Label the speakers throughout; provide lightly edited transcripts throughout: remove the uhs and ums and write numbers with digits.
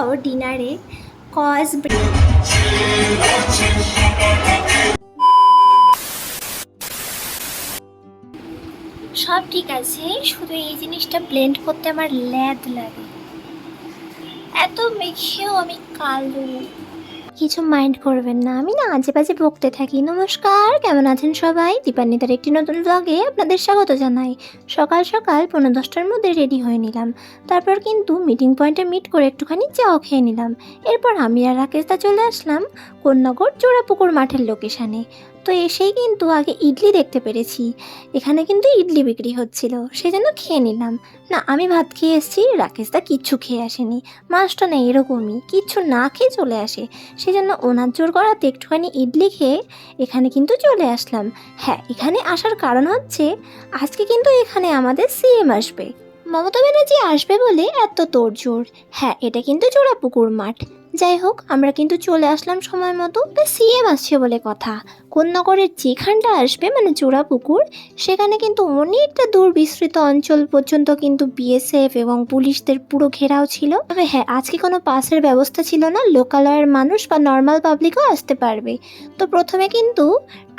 Speaker 1: খাবো ডিনারে কজ সব ঠিক আছে, শুধু এই জিনিসটা ব্লেন্ড করতে আমার ল্যাদ লাগে। এত মেখেও আমি কালো। কিছু মাইন্ড করবেন না, আমি না আজে বাজে বকতে থাকি। নমস্কার, কেমন আছেন সবাই? দীপান্বিতার একটি নতুন ব্লগে আপনাদের স্বাগত জানাই। সকাল সকাল 10:30টার মধ্যে রেডি হয়ে নিলাম। তারপর কিন্তু মিটিং পয়েন্টে মিট করে একটুখানি চাও খেয়ে নিলাম। এরপর আমি আর রাকেশদা চলে আসলাম কোন্নগর জোড়াপুকুর মাঠের লোকেশানে। তো এসেই কিন্তু আগে ইডলি দেখতে পেরেছি, এখানে কিন্তু ইডলি বিক্রি হচ্ছিল, সেজন্য খেয়ে নিলাম। না, আমি ভাত খেয়ে এসেছি, রাকেশদা কিচ্ছু খেয়ে আসেনি। মাছটা নেই, এরকমই কিচ্ছু না খেয়ে চলে আসে। সেজন্য ওনার জোর করাতে একটুখানি ইডলি খেয়ে এখানে কিন্তু চলে আসলাম। হ্যাঁ, এখানে আসার কারণ হচ্ছে আজকে কিন্তু এখানে আমাদের সিএম আসবে, মমতা ব্যানার্জি আসবে বলে এত তোড়জোড়। হ্যাঁ, এটা কিন্তু জোড়াপুকুর মাঠ। যাই হোক, আমরা কিন্তু চলে আসলাম সময় মতো। সিএম আসছে বলে কথা। কোন্নগরের যেখানটা আসবে মানে জোড়াপুকুর, সেখানে কিন্তু অনেকটা দূর বিস্তৃত অঞ্চল পর্যন্ত কিন্তু বিএসএফ এবং পুলিশদের পুরো ঘেরাও ছিল। তবে হ্যাঁ, আজকে কোনো পাসের ব্যবস্থা ছিল না, লোকালয়ের মানুষ বা নর্মাল পাবলিকও আসতে পারবে। তো প্রথমে কিন্তু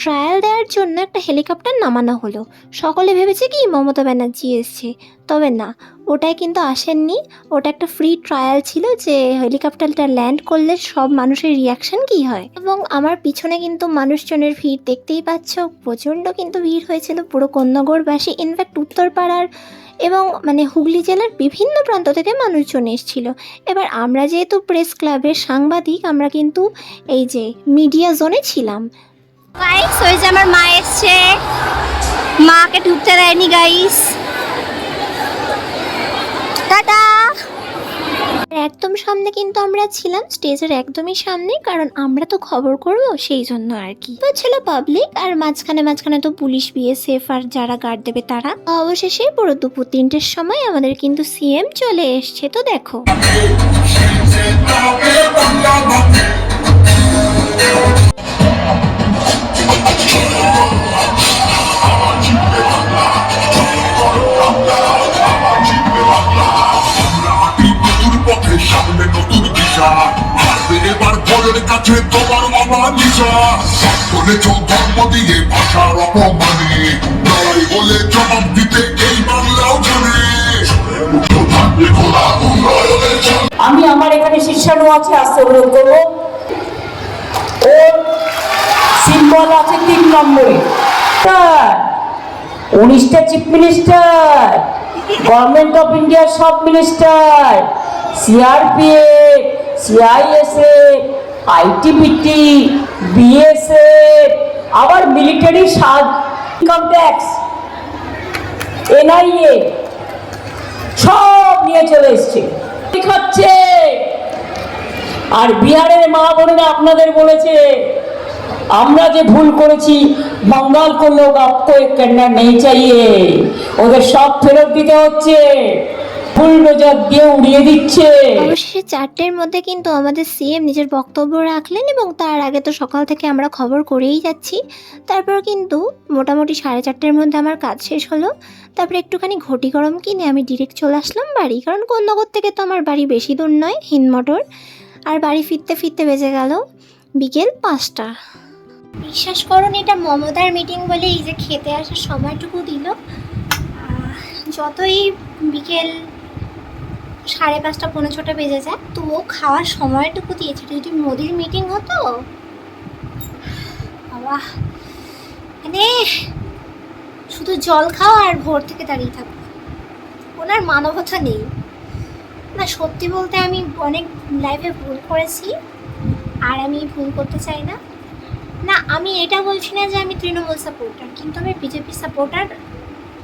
Speaker 1: ট্রায়াল দেওয়ার জন্য একটা হেলিকপ্টার নামানো হলো। সকলে ভেবেছে কি মমতা ব্যানার্জি এসছে, তবে না, ওটাই কিন্তু আসেননি। ওটা একটা ফ্রি ট্রায়াল ছিল যে হেলিকপ্টারটা ল্যান্ড করলে সব মানুষের রিয়াকশন কী হয়। এবং আমার পিছনে কিন্তু মানুষজনের ভিড় দেখতেই পাচ্ছ, প্রচণ্ড কিন্তু ভিড় হয়েছিল পুরো কোন্নগরবাসী, ইনফ্যাক্ট উত্তরপাড়ার এবং মানে হুগলি জেলার বিভিন্ন প্রান্ত থেকে মানুষজন এসেছিল। এবার আমরা যেহেতু প্রেস ক্লাবের সাংবাদিক, আমরা কিন্তু এই যে মিডিয়া জোনে ছিলাম। গাইস, ওই যে আমার মা এসছে, মাকে ঢুকতে দেয়নি গাইস। টাটা। একদম সামনে কিন্তু আমরা ছিলাম, স্টেজের একদমই সামনে, কারণ আমরা তো খবর করবো সেই জন্য আর কি। তো ছিল পাবলিক, আর মাঝখানে মাঝখানে তো পুলিশ বিএসএফ আর যারা গার্ড দেবে তারা। অবশেষে পুরো দুপুর 3টের সময় আমাদের কিন্তু সিএম চলে এসছে। তো দেখো,
Speaker 2: সামনে নতুন দিশা আসবে এবার ভোরের কাছে তোমার বাবা নিশা। চলেছ ধর্ম দিয়ে ভাষার অপমানে, লড়াই বলে জবাব দিতে এই বাংলাও জানে।
Speaker 3: আমি আমার এখানে শীর্ষাণু আছে, আসতে অনুরোধ করবো। ওর সিম্বল আছে 3 নম্বরে। 19টা চিফ মিনিস্টার, গভর্নমেন্ট অফ ইন্ডিয়ার সব মিনিস্টার, সিআরপিএফ, সিআইএসএফ, আইটিবিটি, বিএসএফ, আবার মিলিটারি, ইনকাম ট্যাক্স, এনআইএ সব নিয়ে চলে এসছে খাচ্ছে। আর বিহারের মা বোনেরা আপনাদের বলেছে আমরা যে ভুল করেছি, বাঙ্গাল কো লোক আপকো এক করনা নেই চাইয়ে, ওদের সব ফেরত দিতে হচ্ছে, ফুল নজর দিয়ে উড়িয়ে দিচ্ছে।
Speaker 1: অবশেষে 4টের মধ্যে কিন্তু আমাদের সিএম নিজের বক্তব্য রাখলেন, এবং তার আগে তো সকাল থেকে আমরা খবর করেই যাচ্ছি। তারপর কিন্তু মোটামুটি 4:30-এর মধ্যে আমার কাজ শেষ হলো। তারপরে একটুখানি ঘটি গরম কিনে আমি ডিরেক্ট চলে আসলাম বাড়ি, কারণ কোন্নগর থেকে তো আমার বাড়ি বেশি দূর নয়, হিন্দমোটর। আর বাড়ি ফিরতে ফিরতে বেজে গেল বিকেল 5টা। বিশ্বাস করুন, এটা মমতার মিটিং বলে এই যে খেতে আসার সময়টুকু দিল। যতই বিকেল 5:30 পৌনে 6টা বেজে যায়, তো ও খাওয়ার সময়টুকু দিয়েছে। যদি মোদির মিটিং হতো বাবা, মানে শুধু জল খাওয়া আর ভোর থেকে দাঁড়িয়ে থাকো, ওনার মানবতা নেই। না, সত্যি বলতে আমি অনেক লাইফে ভুল করেছি, আর আমি ভুল করতে চাই না। না, আমি এটা বলছি না যে আমি তৃণমূল সাপোর্টার, কিন্তু আমি বিজেপি সাপোর্টার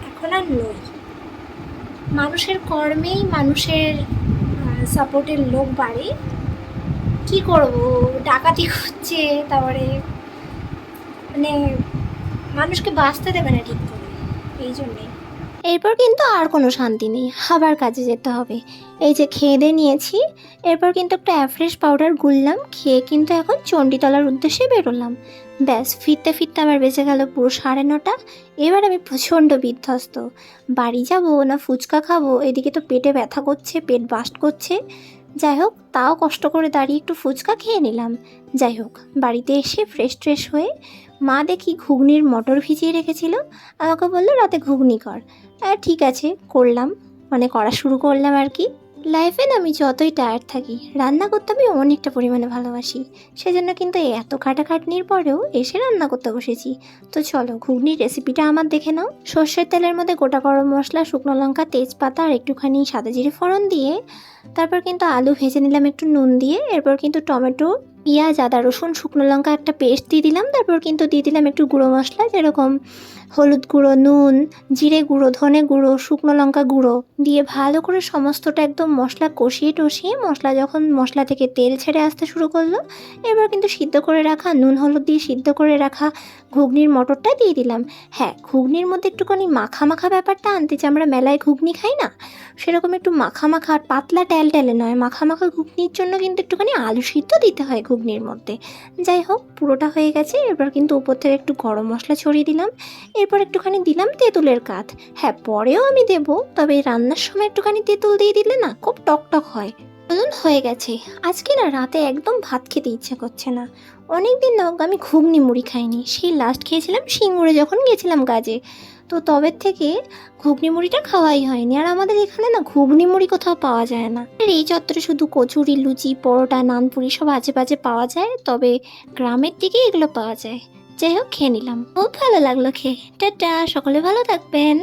Speaker 1: এখন আর নই। মানুষের কর্মেই মানুষের সাপোর্টের লোক বাড়ে। কি করব, ডাকাতি করছে, তারপরে মানে মানুষকে বাঁচতে দেবে না ঠিক করে, এই জন্যে। এরপর কিন্তু আর কোনো শান্তি নেই, আবার কাজে যেতে হবে। এই যে খেয়ে দিয়ে নিয়েছি, এরপর কিন্তু একটা অ্যাফ্রেশ পাউডার গুললাম, খেয়ে কিন্তু এখন চণ্ডীতলার উদ্দেশ্যে বেরোলাম। ব্যাস, ফিরতে ফিরতে আমার বেঁচে গেল পুরো 9:30। এবার আমি প্রচণ্ড বিধ্বস্ত, বাড়ি যাব না ফুচকা খাবো, এদিকে তো পেটে ব্যথা করছে, পেট বাস্ট করছে। যাই হোক, তাও কষ্ট করে দাঁড়িয়ে একটু ফুচকা খেয়ে নিলাম। যাই হোক, বাড়িতে এসে ফ্রেশ ট্রেশ হয়ে মা দেখি ঘুগনির মটর ভিজিয়ে রেখেছিল, আমাকে বললো রাতে ঘুগনি কর। ঠিক আছে, করলাম, মানে করা শুরু করলাম আর কি। লাইফে না আমি যতই টায়ার্ড থাকি, রান্না করতে আমি অনেকটা পরিমাণে ভালোবাসি, সেজন্য কিন্তু এত খাটাখাটনির পরেও এসে রান্না করতে বসেছি। তো চলো ঘুগনির রেসিপিটা আমার দেখে নাও। সর্ষের তেলের মধ্যে গোটা গরম মশলা, শুকনো লঙ্কা, তেজপাতা আর একটুখানি সাদা জিরে ফোড়ন দিয়ে তারপর কিন্তু আলু ভেজে নিলাম একটু নুন দিয়ে। এরপর কিন্তু টমেটো, পেঁয়াজ, আদা, রসুন, শুকনো লঙ্কা একটা পেস্ট দিয়ে দিলাম। তারপর কিন্তু দিয়ে দিলাম একটু গুঁড়ো মশলা, যেরকম হলুদ গুঁড়ো, নুন, জিরে গুঁড়ো, ধনে গুঁড়ো, শুকনো লঙ্কা গুঁড়ো দিয়ে ভালো করে সমস্তটা একদম মশলা কষিয়ে টষিয়ে, মশলা যখন মশলা থেকে তেল ছেড়ে আসতে শুরু করলো, এবার কিন্তু সিদ্ধ করে রাখা, নুন হলুদ দিয়ে সিদ্ধ করে রাখা ঘুগনির মটরটা দিয়ে দিলাম। হ্যাঁ, ঘুগনির মধ্যে একটুখানি মাখা মাখা ব্যাপারটা আনতে চাই, আমরা মেলায় ঘুগনি খাই না, সেরকম একটু মাখা মাখা, পাতলা ট্যালট্যালে নয়, মাখা মাখা ঘুগনির জন্য কিন্তু একটুখানি আলু সিদ্ধ দিতে হয় ঘুগনির মধ্যে। যাই হোক, পুরোটা হয়ে গেছে। এবার কিন্তু উপর থেকে একটু গরম মশলা ছড়িয়ে দিলাম। এরপর একটুখানি দিলাম তেঁতুলের কাঠ। হ্যাঁ, পরেও আমি দেবো, তবে রান্নার সময় একটুখানি তেঁতুল দিয়ে দিলে না খুব টকটক হয়। বলুন, হয়ে গেছে। আজকে না রাতে একদম ভাত খেতে ইচ্ছে করছে না। অনেক দিন হোক আমি ঘুগনি মুড়ি খাইনি, সেই লাস্ট খেয়েছিলাম সিঙ্গুরে যখন গেছিলাম কাজে। তো তবে থেকে ঘুগনি মুড়িটা খাওয়াই হয়নি। আর আমাদের এখানে না ঘুগনি মুড়ি কোথাও পাওয়া যায় না। আর এই চত্বরে শুধু কচুরি, লুচি, পরোটা, নানপুরি সব আজে বাজে পাওয়া যায়, তবে গ্রামের দিকে এগুলো পাওয়া যায়। যাই হোক, খেয়ে নিলাম, খুব ভালো লাগলো খেয়ে। টাটা, সকলে ভালো থাকবেন।